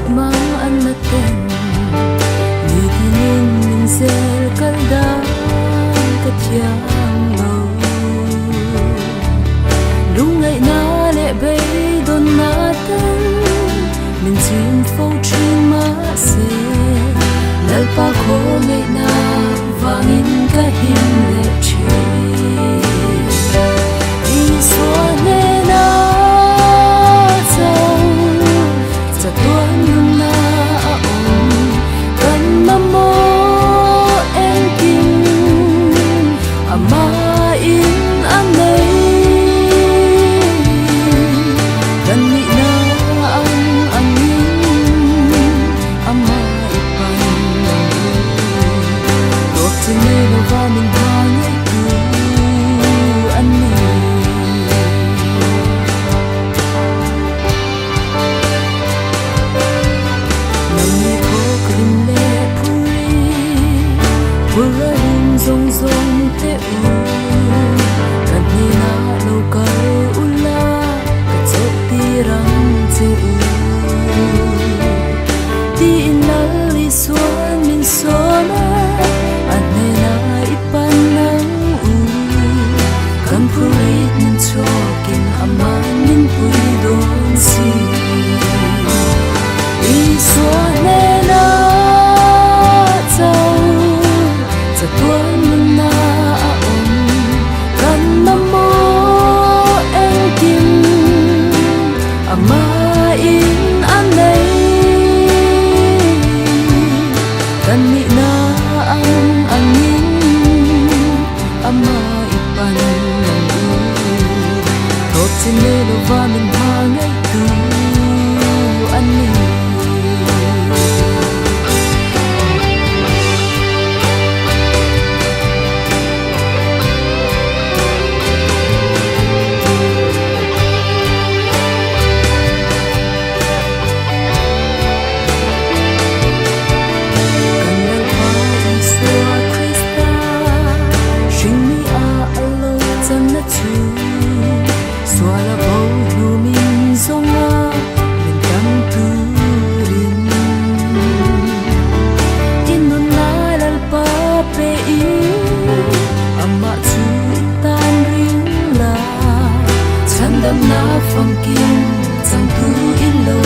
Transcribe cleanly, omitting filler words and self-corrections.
mang an na ten ni dinin min zel kalda katyang lo lungai na le bay don na ten min chin fo chin ma se lal pa kho ngai na wangin ka hin le chi i so ne na zong zong te u kan ni na lo ka ula ka chok ti rang che u ti na li suan min so na an ne na ipan nang u kan puri min chokin aman min pui don si i so ne na chau cha tuan na om kan mamo en kim ama in anei kan ni na ang angin ama ipan nang tot sin le lo va min hangai tu ani swala bau nu min zonga min tam tu rin inun na lal pa pe i amma chu tan rin la chandam na phong kim chang tu in lo